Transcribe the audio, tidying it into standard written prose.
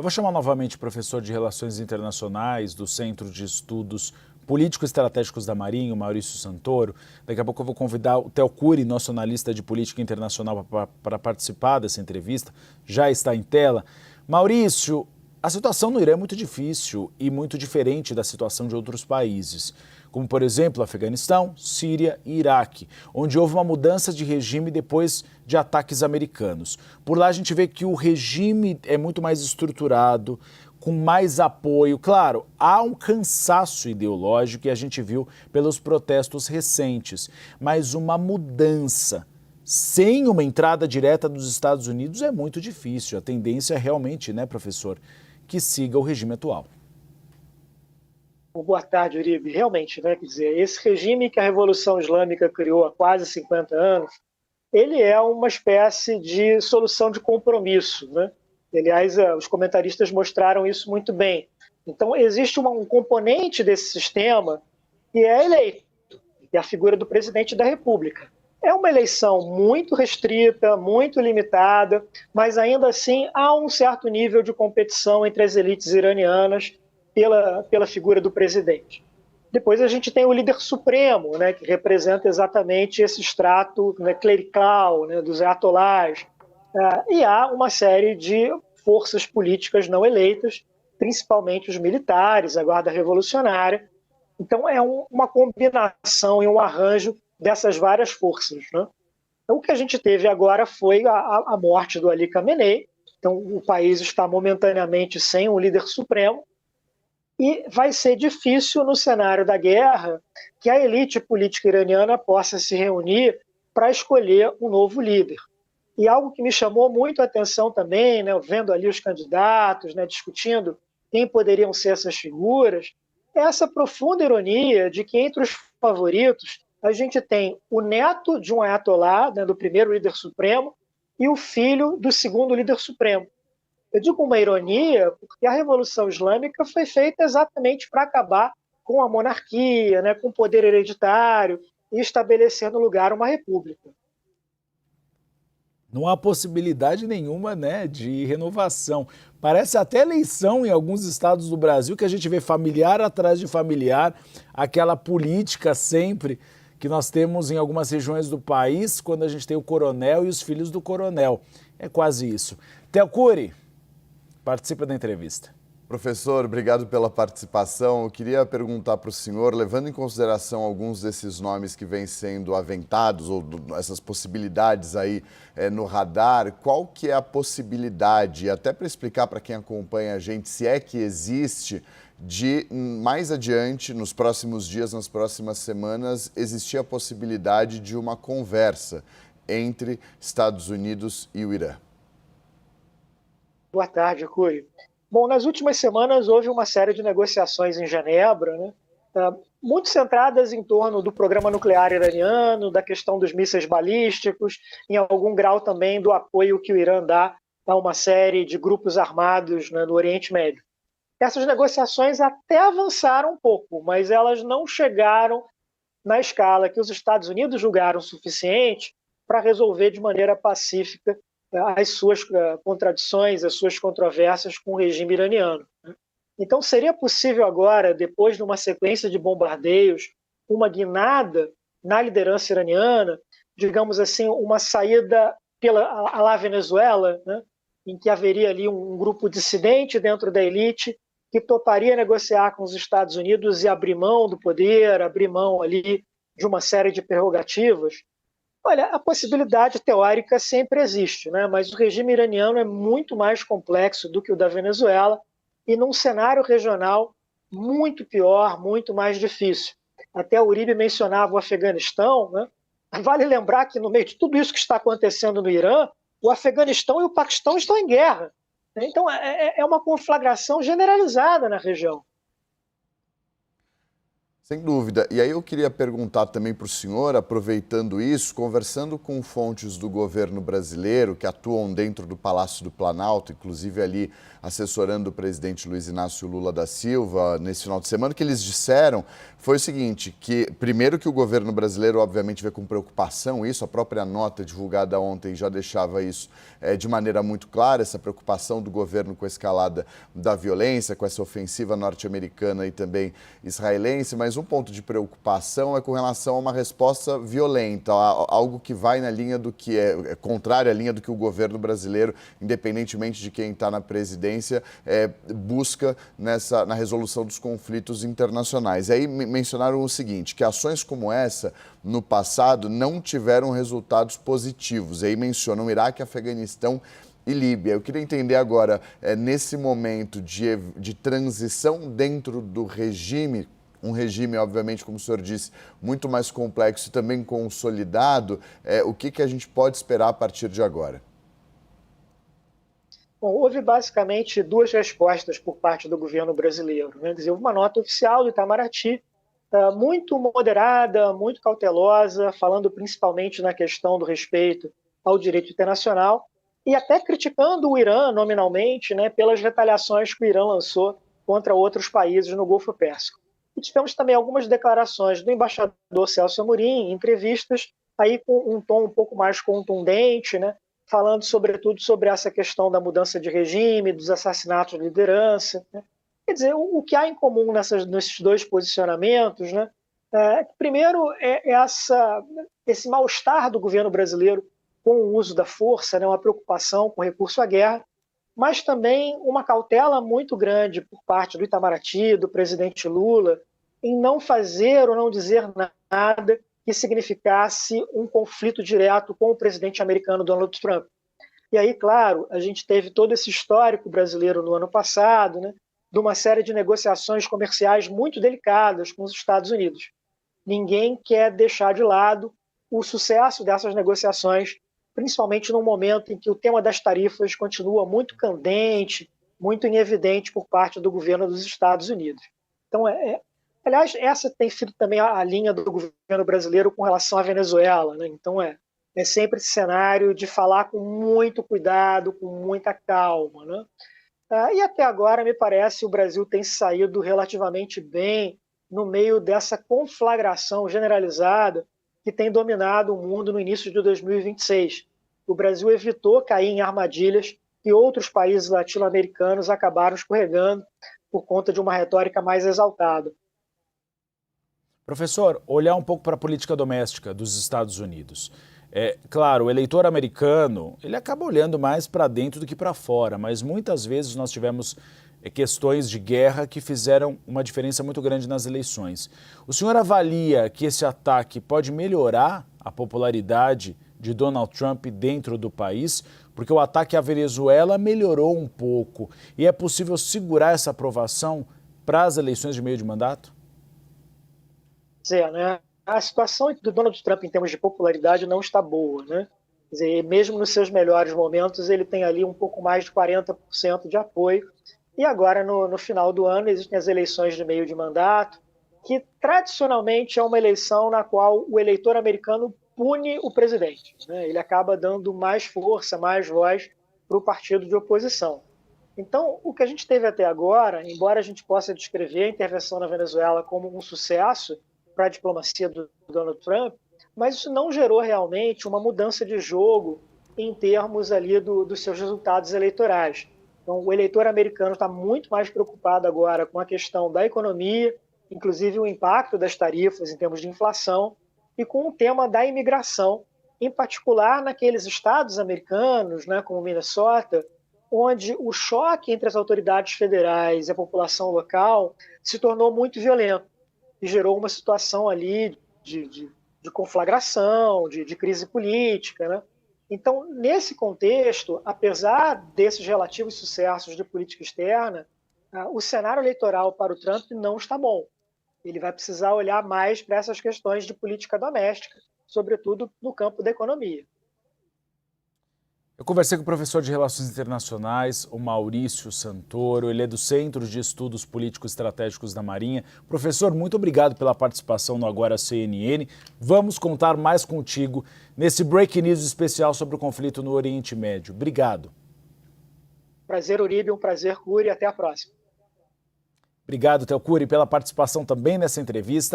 Eu vou chamar novamente o professor de Relações Internacionais do Centro de Estudos Político-Estratégicos da Marinha, o Maurício Santoro. Daqui a pouco eu vou convidar o Theo Cury, nosso analista de política internacional, para participar dessa entrevista. Já está em tela. Maurício, a situação no Irã é muito difícil e muito diferente da situação de outros países, como, por exemplo, Afeganistão, Síria e Iraque, onde houve uma mudança de regime depois de ataques americanos. Por lá a gente vê que o regime é muito mais estruturado, com mais apoio. Claro, há um cansaço ideológico que a gente viu pelos protestos recentes, mas uma mudança sem uma entrada direta dos Estados Unidos é muito difícil. A tendência é realmente, né, professor, que siga o regime atual. Boa tarde, Uribe. Realmente, né, quer dizer, esse regime que a Revolução Islâmica criou há quase 50 anos, ele é uma espécie de solução de compromisso, né? Aliás, os comentaristas mostraram isso muito bem. Então, existe um componente desse sistema que é eleito, que é a figura do presidente da República. É uma eleição muito restrita, muito limitada, mas ainda assim há um certo nível de competição entre as elites iranianas pela figura do presidente. Depois a gente tem o líder supremo, né, que representa exatamente esse extrato, né, clerical, né, dos ayatollahs. E há uma série de forças políticas não eleitas, principalmente os militares, a Guarda Revolucionária. Então é uma combinação e um arranjo dessas várias forças, né? Então, o que a gente teve agora foi a morte do Ali Khamenei. Então o país está momentaneamente sem um líder supremo, e vai ser difícil, no cenário da guerra, que a elite política iraniana possa se reunir para escolher um novo líder. E algo que me chamou muito a atenção também, né, vendo ali os candidatos, né, discutindo quem poderiam ser essas figuras, é essa profunda ironia de que entre os favoritos a gente tem o neto de um ayatollah, né, do primeiro líder supremo, e o filho do segundo líder supremo. Eu digo uma ironia porque a Revolução Islâmica foi feita exatamente para acabar com a monarquia, né, com o poder hereditário e estabelecer no lugar uma república. Não há possibilidade nenhuma, né, de renovação. Parece até eleição em alguns estados do Brasil, que a gente vê familiar atrás de familiar, aquela política sempre que nós temos em algumas regiões do país, quando a gente tem o coronel e os filhos do coronel. É quase isso. Theo Cury, participa da entrevista. Professor, obrigado pela participação. Eu queria perguntar para o senhor, levando em consideração alguns desses nomes que vêm sendo aventados, ou essas possibilidades aí no radar, qual que é a possibilidade, até para explicar para quem acompanha a gente, se é que existe, de mais adiante, nos próximos dias, nas próximas semanas, existir a possibilidade de uma conversa entre Estados Unidos e o Irã? Boa tarde, Cury. Bom, nas últimas semanas houve uma série de negociações em Genebra, né, muito centradas em torno do programa nuclear iraniano, da questão dos mísseis balísticos, em algum grau também do apoio que o Irã dá a uma série de grupos armados, né, no Oriente Médio. Essas negociações até avançaram um pouco, mas elas não chegaram na escala que os Estados Unidos julgaram suficiente para resolver de maneira pacífica as suas contradições, as suas controvérsias com o regime iraniano. Então, seria possível agora, depois de uma sequência de bombardeios, uma guinada na liderança iraniana, digamos assim, uma saída à la Venezuela, né, em que haveria ali um grupo dissidente dentro da elite que toparia negociar com os Estados Unidos e abrir mão do poder, abrir mão ali de uma série de prerrogativas. Olha, a possibilidade teórica sempre existe, né? Mas o regime iraniano é muito mais complexo do que o da Venezuela e num cenário regional muito pior, muito mais difícil. Até o Uribe mencionava o Afeganistão, né? Vale lembrar que no meio de tudo isso que está acontecendo no Irã, o Afeganistão e o Paquistão estão em guerra. Então é uma conflagração generalizada na região. Sem dúvida. E aí eu queria perguntar também para o senhor, aproveitando isso, conversando com fontes do governo brasileiro que atuam dentro do Palácio do Planalto, inclusive ali assessorando o presidente Luiz Inácio Lula da Silva nesse final de semana, o que eles disseram foi o seguinte, que primeiro que o governo brasileiro obviamente vê com preocupação isso, a própria nota divulgada ontem já deixava isso de maneira muito clara, essa preocupação do governo com a escalada da violência, com essa ofensiva norte-americana e também israelense, mas um ponto de preocupação é com relação a uma resposta violenta, algo que vai na linha do que é contrário à linha do que o governo brasileiro, independentemente de quem está na presidência, busca na resolução dos conflitos internacionais. E aí mencionaram o seguinte, que ações como essa, no passado, não tiveram resultados positivos. E aí mencionam Iraque, Afeganistão e Líbia. Eu queria entender agora, nesse momento de transição dentro do regime, um regime, obviamente, como o senhor disse, muito mais complexo e também consolidado, o que a gente pode esperar a partir de agora? Bom, houve basicamente duas respostas por parte do governo brasileiro. Né? Quer dizer, houve uma nota oficial do Itamaraty, muito moderada, muito cautelosa, falando principalmente na questão do respeito ao direito internacional e até criticando o Irã nominalmente, né, pelas retaliações que o Irã lançou contra outros países no Golfo Pérsico. E tivemos também algumas declarações do embaixador Celso Amorim, em entrevistas aí com um tom um pouco mais contundente, né, falando sobretudo sobre essa questão da mudança de regime, dos assassinatos de liderança, né? Quer dizer, o que há em comum nesses dois posicionamentos, né, primeiro, esse mal-estar do governo brasileiro com o uso da força, né, uma preocupação com o recurso à guerra, mas também uma cautela muito grande por parte do Itamaraty, do presidente Lula, em não fazer ou não dizer nada que significasse um conflito direto com o presidente americano Donald Trump. E aí, claro, a gente teve todo esse histórico brasileiro no ano passado, né, de uma série de negociações comerciais muito delicadas com os Estados Unidos. Ninguém quer deixar de lado o sucesso dessas negociações, principalmente num momento em que o tema das tarifas continua muito candente, muito em evidente por parte do governo dos Estados Unidos. Então, aliás, essa tem sido também a linha do governo brasileiro com relação à Venezuela, né? Então, é sempre esse cenário de falar com muito cuidado, com muita calma, né? E até agora, me parece, o Brasil tem saído relativamente bem no meio dessa conflagração generalizada que tem dominado o mundo no início de 2026. O Brasil evitou cair em armadilhas que outros países latino-americanos acabaram escorregando por conta de uma retórica mais exaltada. Professor, olhar um pouco para a política doméstica dos Estados Unidos. Claro, o eleitor americano, ele acaba olhando mais para dentro do que para fora, mas muitas vezes nós tivemos questões de guerra que fizeram uma diferença muito grande nas eleições. O senhor avalia que esse ataque pode melhorar a popularidade de Donald Trump dentro do país? Porque o ataque à Venezuela melhorou um pouco. E é possível segurar essa aprovação para as eleições de meio de mandato? Né? A situação do Donald Trump em termos de popularidade não está boa, né? Quer dizer, mesmo nos seus melhores momentos, ele tem ali um pouco mais de 40% de apoio. E agora, no final do ano, existem as eleições de meio de mandato, que tradicionalmente é uma eleição na qual o eleitor americano pune o presidente, né? Ele acaba dando mais força, mais voz para o partido de oposição. Então, o que a gente teve até agora, embora a gente possa descrever a intervenção na Venezuela como um sucesso para a diplomacia do Donald Trump, mas isso não gerou realmente uma mudança de jogo em termos ali dos seus resultados eleitorais. Então, o eleitor americano está muito mais preocupado agora com a questão da economia, inclusive o impacto das tarifas em termos de inflação, e com o tema da imigração, em particular naqueles estados americanos, né, como Minnesota, onde o choque entre as autoridades federais e a população local se tornou muito violento e gerou uma situação ali de conflagração, de crise política, né? Então, nesse contexto, apesar desses relativos sucessos de política externa, o cenário eleitoral para o Trump não está bom. Ele vai precisar olhar mais para essas questões de política doméstica, sobretudo no campo da economia. Eu conversei com o professor de Relações Internacionais, o Maurício Santoro. Ele é do Centro de Estudos Políticos Estratégicos da Marinha. Professor, muito obrigado pela participação no Agora CNN. Vamos contar mais contigo nesse Breaking News especial sobre o conflito no Oriente Médio. Obrigado. Prazer, Uribe, um prazer, Cury, até a próxima. Obrigado, Theo Cury, pela participação também nessa entrevista.